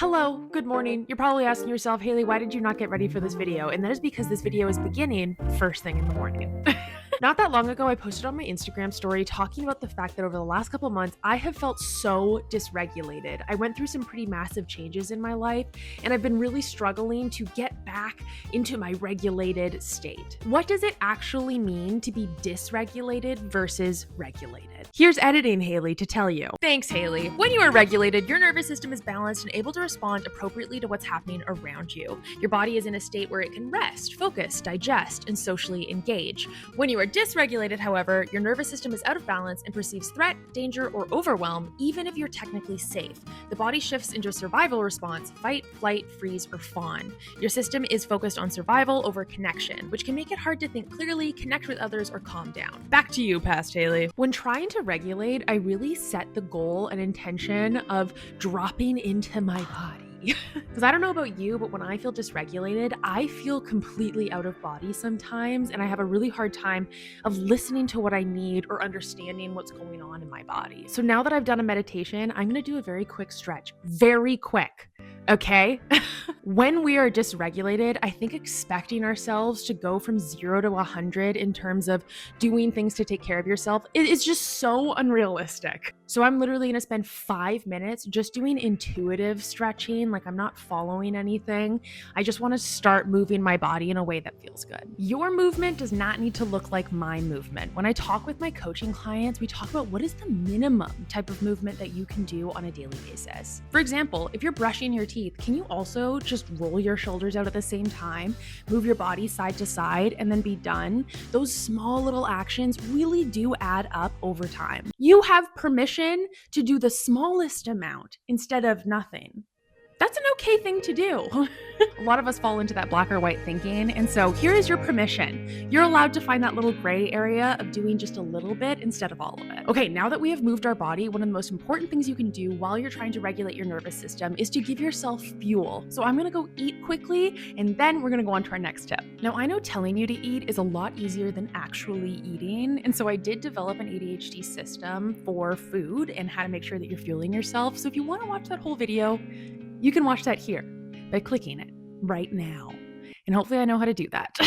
Hello, good morning. You're probably asking yourself, Hayley, why did you not get ready for this video? And that is because this video is beginning first thing in the morning. Not that long ago, I posted on my Instagram story talking about the fact that over the last couple months, I have felt so dysregulated. I went through some pretty massive changes in my life, and I've been really struggling to get back into my regulated state. What does it actually mean to be dysregulated versus regulated? Here's editing Hayley to tell you. Thanks, Hayley. When you are regulated, your nervous system is balanced and able to respond appropriately to what's happening around you. Your body is in a state where it can rest, focus, digest, and socially engage. When you are dysregulated, however, your nervous system is out of balance and perceives threat, danger, or overwhelm, even if you're technically safe. The body shifts into a survival response: fight, flight, freeze, or fawn. Your system is focused on survival over connection, which can make it hard to think clearly, connect with others, or calm down. Back to you, past Hayley. When trying to regulate, I really set the goal and intention of dropping into my body. Because I don't know about you, but when I feel dysregulated, I feel completely out of body sometimes, and I have a really hard time of listening to what I need or understanding what's going on in my body. So now that I've done a meditation, I'm going to do a very quick stretch. Very quick. Okay? When we are dysregulated, I think expecting ourselves to go from 0 to 100 in terms of doing things to take care of yourself is just so unrealistic. So I'm literally going to spend 5 minutes just doing intuitive stretching, like I'm not following anything. I just want to start moving my body in a way that feels good. Your movement does not need to look like my movement. When I talk with my coaching clients, we talk about what is the minimum type of movement that you can do on a daily basis. For example, if you're brushing your teeth, can you also just roll your shoulders out at the same time, move your body side to side, and then be done? Those small little actions really do add up over time. You have permission to do the smallest amount instead of nothing. That's an okay thing to do. A lot of us fall into that black or white thinking. And so here is your permission. You're allowed to find that little gray area of doing just a little bit instead of all of it. Okay, now that we have moved our body, one of the most important things you can do while you're trying to regulate your nervous system is to give yourself fuel. So I'm gonna go eat quickly, and then we're gonna go on to our next tip. Now, I know telling you to eat is a lot easier than actually eating. And so I did develop an ADHD system for food and how to make sure that you're fueling yourself. So if you wanna watch that whole video, you can watch that here by clicking it right now. And hopefully I know how to do that.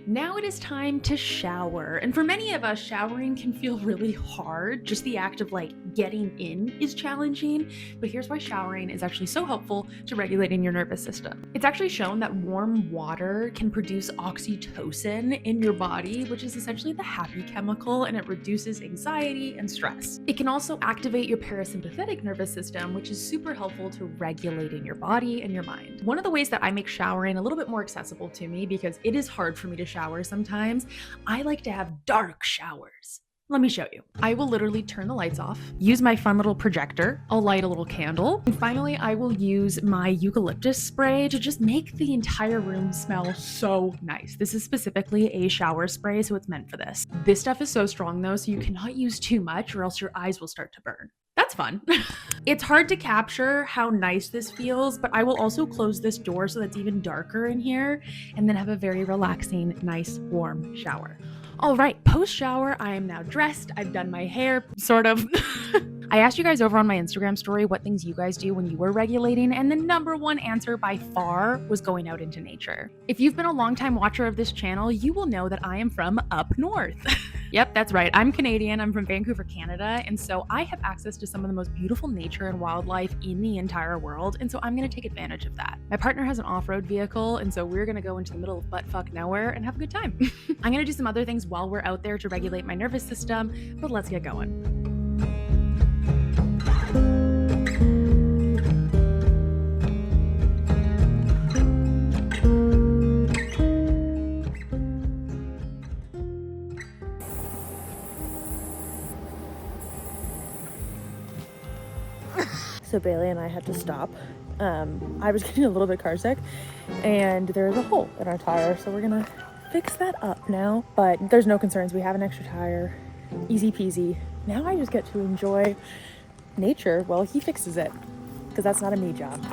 Now it is time to shower. And for many of us, showering can feel really hard. Just the act of getting in is challenging. But here's why showering is actually so helpful to regulating your nervous system. It's actually shown that warm water can produce oxytocin in your body, which is essentially the happy chemical, and it reduces anxiety and stress. It can also activate your parasympathetic nervous system, which is super helpful to regulating your body and your mind. One of the ways that I make showering a little bit more accessible to me, because it is hard for me to shower sometimes, I like to have dark showers. Let me show you. I will literally turn the lights off, use my fun little projector, I'll light a little candle, and finally I will use my eucalyptus spray to just make the entire room smell so nice. This is specifically a shower spray, so it's meant for this. This stuff is so strong though, so you cannot use too much or else your eyes will start to burn. That's fun. It's hard to capture how nice this feels, but I will also close this door so that's even darker in here, and then have a very relaxing, nice, warm shower. All right, post-shower, I am now dressed. I've done my hair, sort of. I asked you guys over on my Instagram story what things you guys do when you were regulating, and the number one answer by far was going out into nature. If you've been a longtime watcher of this channel, you will know that I am from up north. Yep, that's right. I'm Canadian. I'm from Vancouver, Canada, and so I have access to some of the most beautiful nature and wildlife in the entire world, and so I'm going to take advantage of that. My partner has an off-road vehicle, and so we're going to go into the middle of butt-fuck nowhere and have a good time. I'm going to do some other things while we're out there to regulate my nervous system, but let's get going. So Bailey and I had to stop. I was getting a little bit car sick, and there is a hole in our tire, so we're gonna fix that up now. But there's no concerns. We have an extra tire, easy peasy. Now I just get to enjoy nature while he fixes it, because that's not a me job.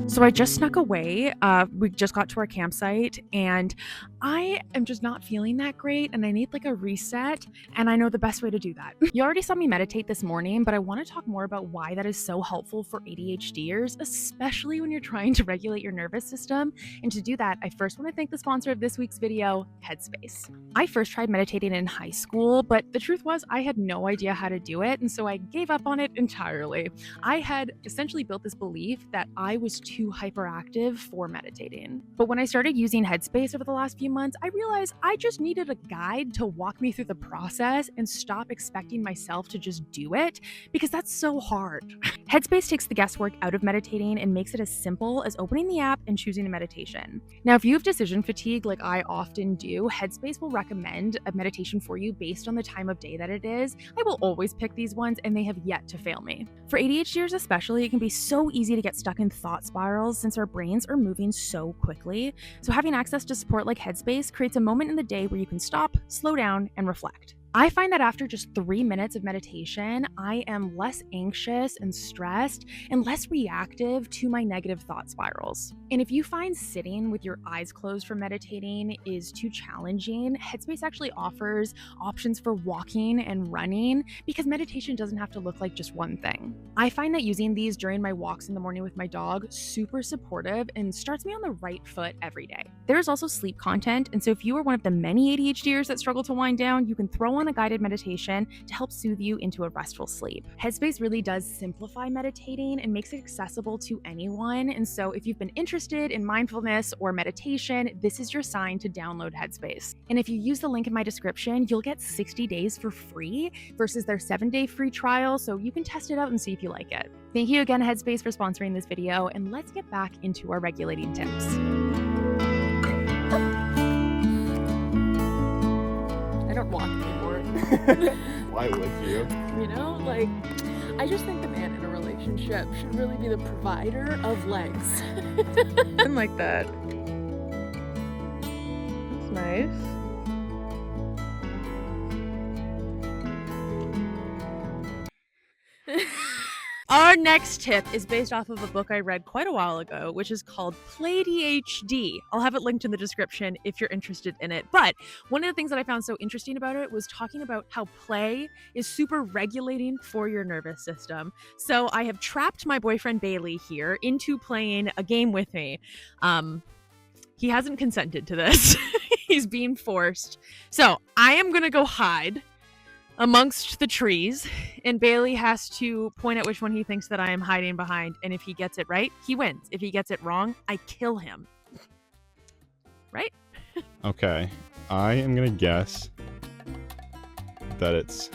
So So I just snuck away. We just got to our campsite and I am just not feeling that great and I need like a reset, and I know the best way to do that. You already saw me meditate this morning, but I want to talk more about why that is so helpful for ADHDers, especially when you're trying to regulate your nervous system. And to do that, I first want to thank the sponsor of this week's video, Headspace. I first tried meditating in high school, but the truth was I had no idea how to do it, and so I gave up on it entirely. I had essentially built this belief that I was too hyperactive for meditating. But when I started using Headspace over the last few months, I realized I just needed a guide to walk me through the process and stop expecting myself to just do it, because that's so hard. Headspace takes the guesswork out of meditating and makes it as simple as opening the app and choosing a meditation. Now, if you have decision fatigue like I often do, Headspace will recommend a meditation for you based on the time of day that it is. I will always pick these ones and they have yet to fail me. For ADHDers especially, it can be so easy to get stuck in thought spirals since our brains are moving so quickly. So having access to support like Headspace creates a moment in the day where you can stop, slow down, and reflect. I find that after just 3 minutes of meditation, I am less anxious and stressed and less reactive to my negative thought spirals. And if you find sitting with your eyes closed for meditating is too challenging, Headspace actually offers options for walking and running, because meditation doesn't have to look like just one thing. I find that using these during my walks in the morning with my dog super supportive and starts me on the right foot every day. There is also sleep content, and so if you are one of the many ADHDers that struggle to wind down, you can throw on a guided meditation to help soothe you into a restful sleep. Headspace really does simplify meditating and makes it accessible to anyone, and so if you've been interested in mindfulness or meditation, this is your sign to download Headspace. And if you use the link in my description, you'll get 60 days for free versus their 7-day free trial, so you can test it out and see if you like it. Thank you again, Headspace, for sponsoring this video, and let's get back into our regulating tips. I don't walk anymore. Why would you? You know, like, I just think the man in a relationship should really be the provider of legs. I like that. It's nice. Our next tip is based off of a book I read quite a while ago, which is called Play ADHD. I'll have it linked in the description if you're interested in it. But one of the things that I found so interesting about it was talking about how play is super regulating for your nervous system. So I have trapped my boyfriend Bailey here into playing a game with me. He hasn't consented to this. He's being forced. So I am going to go hide amongst the trees, and Bailey has to point out which one he thinks that I am hiding behind, and if he gets it right, he wins. If he gets it wrong, I kill him. Right? Okay, I am gonna guess that it's,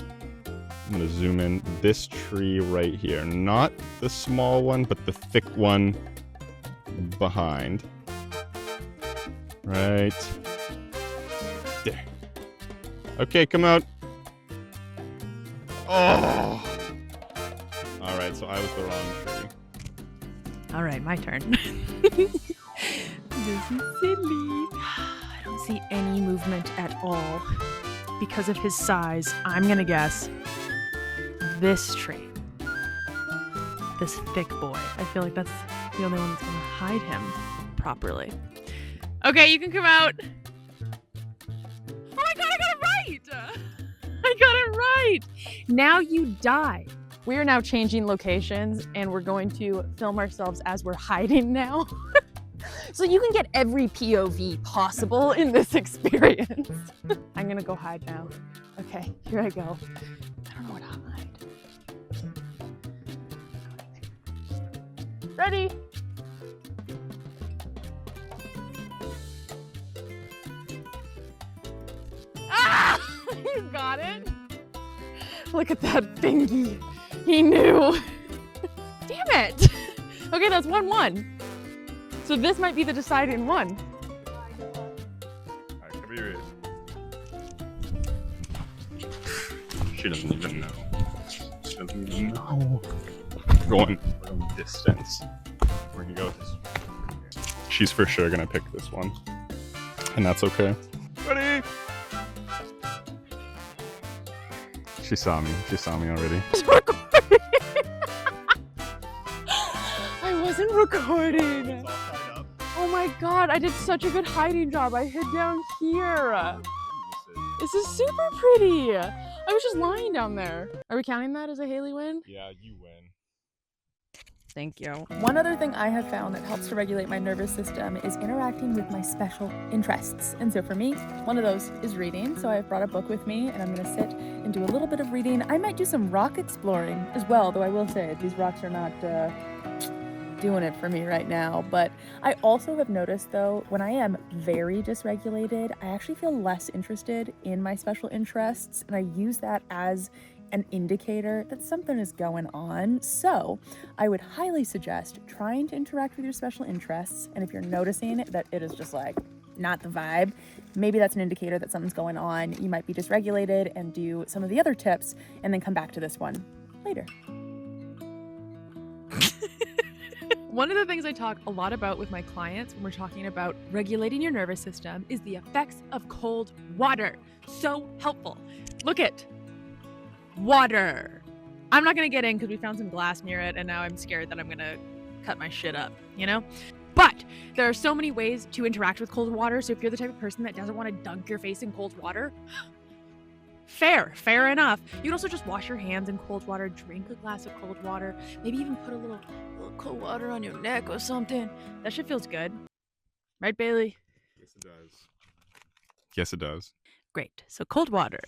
I'm gonna zoom in, this tree right here. Not the small one, but the thick one behind. Right there. Okay, come out. Oh! Alright, so I was the wrong tree. All right, my turn. This is silly. I don't see any movement at all because of his size. I'm gonna guess this tree. This thick boy. I feel like that's the only one that's gonna hide him properly. Okay, you can come out. Oh my god, I got it right! I got it right! Now you die. We are now changing locations and we're going to film ourselves as we're hiding now. So you can get every POV possible in this experience. I'm gonna go hide now. Okay, here I go. I don't know where to hide. Ready? Ah! You got it? Look at that thingy. He knew. Damn it. Okay, that's 1-1. So this might be the deciding one. Alright, cover your ears. She doesn't even know. She doesn't even know. We're going distance. We're gonna go this way. She's for sure gonna pick this one. And that's okay. Ready? She saw me. She saw me already. I wasn't recording. Oh my god, I did such a good hiding job. I hid down here. This is super pretty. I was just lying down there. Are we counting that as a Hayley win? Yeah, you win. Thank you. One other thing I have found that helps to regulate my nervous system is interacting with my special interests. And so for me, one of those is reading. So I've brought a book with me and I'm gonna sit and do a little bit of reading. I might do some rock exploring as well, though I will say these rocks are not doing it for me right now. But I also have noticed though, when I am very dysregulated, I actually feel less interested in my special interests, and I use that as an indicator that something is going on. So I would highly suggest trying to interact with your special interests, and if you're noticing that it is just like not the vibe, maybe that's an indicator that something's going on. You might be dysregulated, and do some of the other tips and then come back to this one later. One of the things I talk a lot about with my clients when we're talking about regulating your nervous system is the effects of cold water. So helpful. Look at water. I'm not gonna get in because we found some glass near it and now I'm scared that I'm gonna cut my shit up, you know? But there are so many ways to interact with cold water. So if you're the type of person that doesn't want to dunk your face in cold water, fair enough. You can also just wash your hands in cold water, drink a glass of cold water, maybe even put a little cold water on your neck or something. That shit feels good. Right, Bailey? Yes, it does. Yes, it does. Great. So cold water.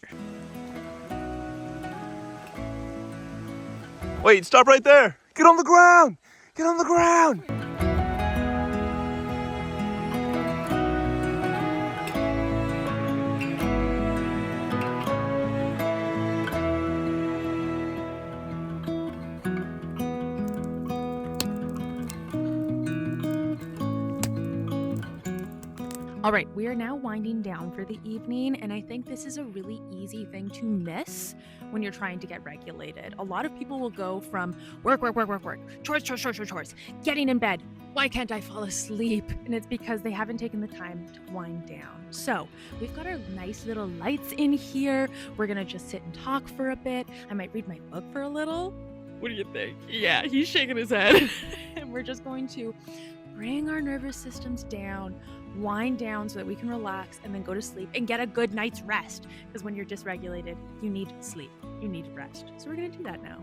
Wait, stop right there! Get on the ground! Get on the ground! All right, we are now winding down for the evening, and I think this is a really easy thing to miss when you're trying to get regulated. A lot of people will go from work, chores, getting in bed. Why can't I fall asleep? And it's because they haven't taken the time to wind down. So we've got our nice little lights in here. We're gonna just sit and talk for a bit. I might read my book for a little. What do you think? Yeah, he's shaking his head. And we're just going to bring our nervous systems down, wind down so that we can relax and then go to sleep and get a good night's rest. Because when you're dysregulated, you need sleep, you need rest. So we're gonna do that now.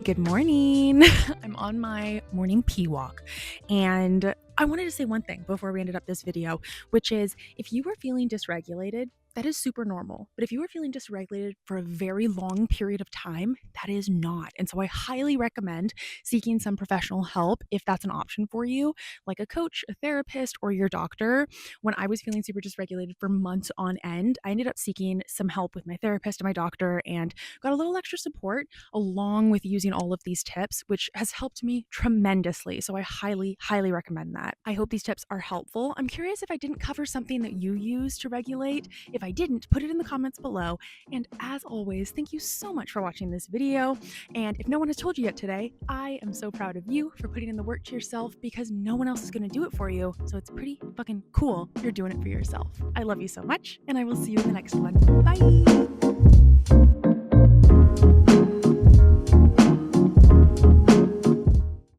Good morning. I'm on my morning pee walk, and I wanted to say one thing before we ended up this video, which is if you are feeling dysregulated, that is super normal. But if you are feeling dysregulated for a very long period of time, that is not. And so I highly recommend seeking some professional help if that's an option for you, like a coach, a therapist, or your doctor. When I was feeling super dysregulated for months on end, I ended up seeking some help with my therapist and my doctor and got a little extra support along with using all of these tips, which has helped me tremendously. So I highly, highly recommend that. I hope these tips are helpful. I'm curious if I didn't cover something that you use to regulate. If I didn't, put it in the comments below. And as always, thank you so much for watching this video. And if no one has told you yet today, I am so proud of you for putting in the work to yourself because no one else is going to do it for you. So it's pretty fucking cool you're doing it for yourself. I love you so much, and I will see you in the next one. Bye.